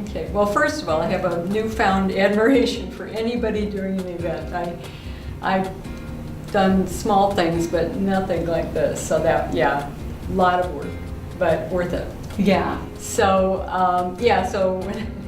Okay, well, first of all, I have a newfound admiration for anybody doing an event. I've done small things, but nothing like this. So that, yeah, a lot of work, but worth it. Yeah. So, so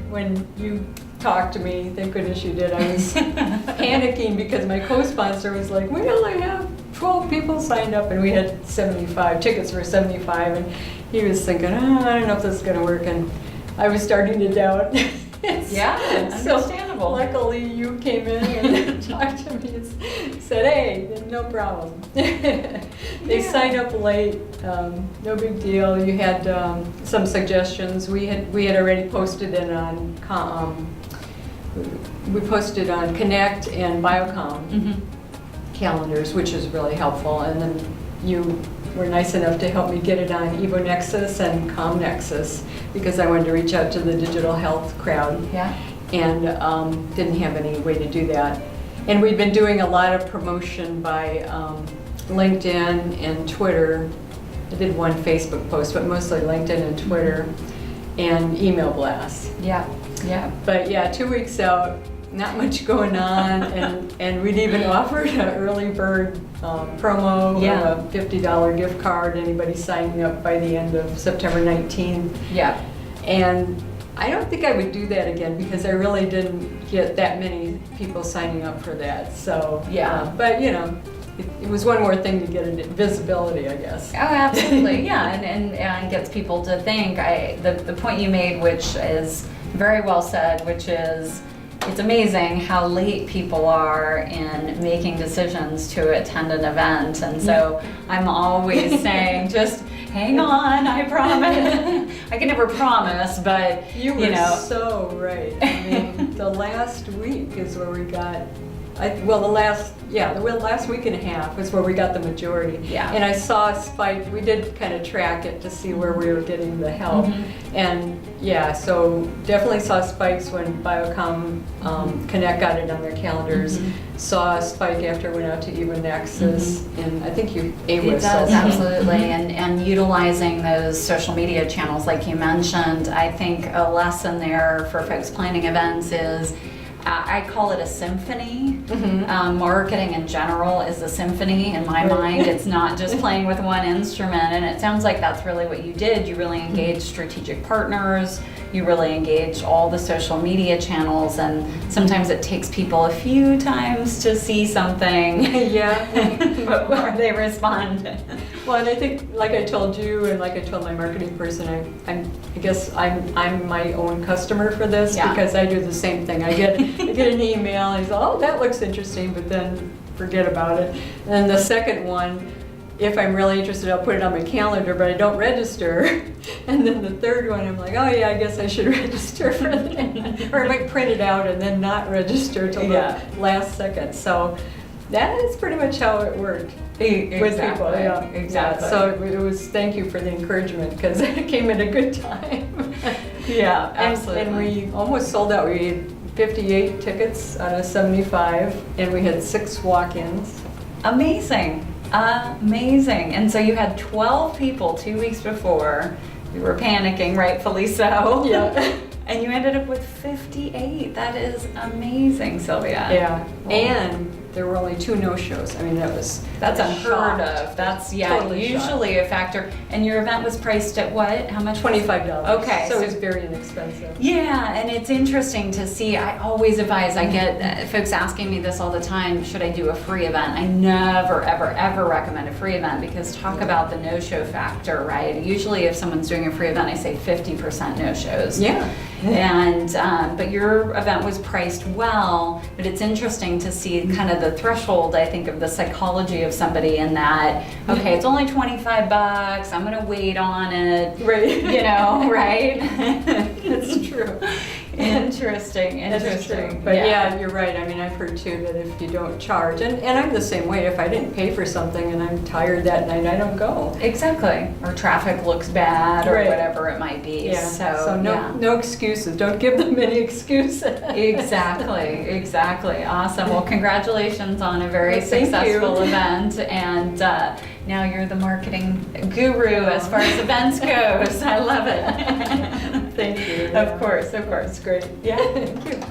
when you talked to me, thank goodness you did, I was panicking because my co-sponsor was like, we only have 12 people signed up, and we had 75, tickets for 75, and he was thinking, I don't know if this is going to work, and I was starting to doubt. Yeah, understandable. So luckily you came in and talked to me and said, hey, no problem. They signed up late, no big deal. You had some suggestions. We had already posted it on we posted on Connect and Biocom calendars, which is really helpful. And then you were nice enough to help me get it on EvoNexus and ComNexus because I wanted to reach out to the digital health crowd. Yeah. And didn't have any way to do that. And we've been doing a lot of promotion by LinkedIn and Twitter. I did one Facebook post, but mostly LinkedIn and Twitter and email blasts. Yeah. Yeah. But yeah, 2 weeks out, not much going on, and we'd even offered an early bird promo of a $50 gift card, anybody signing up by the end of September 19th. Yeah. And I don't think I would do that again because I really didn't get that many people signing up for that. So, but you know, it was one more thing to get visibility, I guess. Oh, absolutely. Yeah, and gets people to think. The point you made, which is very well said, which is it's amazing how late people are in making decisions to attend an event. And so I'm always saying, just hang on, I promise. I can never promise, but you know. So right. I mean, the last week is where we got, the last week and a half was where we got the majority. Yeah. And I saw a spike. We did kind of track it to see where we were getting the help. And yeah, so definitely saw spikes when Biocom Connect got it on their calendars. Saw a spike after it went out to EvoNexus, and I think it does, absolutely. And utilizing those social media channels like you mentioned, I think a lesson there for folks planning events is I call it a symphony. Marketing in general is a symphony in my mind. It's not just playing with one instrument, and it sounds like that's really what you did. You really engaged strategic partners, you really engaged all the social media channels, and sometimes it takes people a few times to see something before they respond. Well, and I think, like I told you, and like I told my marketing person, I guess I'm my own customer for this because I do the same thing. I get an email, and I say, oh, that looks interesting, but then forget about it. And then the second one, if I'm really interested, I'll put it on my calendar, but I don't register. And then the third one, I'm like, oh yeah, I guess I should register for that. Or I might print it out and then not register till the last second. So that is pretty much how it worked. With people, exactly. So it was, thank you for the encouragement because it came at a good time. Absolutely. And we almost sold out. We had 58 tickets out of 75, and we had 6 walk-ins. Amazing. And so you had 12 people 2 weeks before. You were panicking, rightfully so. Yeah. And you ended up with 58. That is amazing, Sylvia. Yeah. Well, and there were only 2 no-shows. I mean, that's unheard of. That's totally usually a factor. And your event was priced at what? How much? $25. Okay. So it was very inexpensive. Yeah, and it's interesting to see. I always advise, I get folks asking me this all the time, should I do a free event? I never, ever, ever recommend a free event because talk about the no-show factor, right? Usually if someone's doing a free event, I say 50% no-shows. Yeah. And but your event was priced well, but it's interesting to see kind of the threshold, I think, of the psychology of somebody in that, okay, it's only $25, I'm gonna wait on it, right? You know, right? That's true. Interesting. But yeah, you're right. I mean, I've heard too that if you don't charge, and I'm the same way, if I didn't pay for something and I'm tired that night, I don't go. Exactly. Or traffic looks bad or whatever it might be. Yeah. So no excuses. Don't give them any excuses. Exactly. Awesome. Well, congratulations on a very successful event, and now you're the marketing guru as far as events goes. I love it. Thank you. Yeah. Of course, of course. That's great. Yeah. Thank you.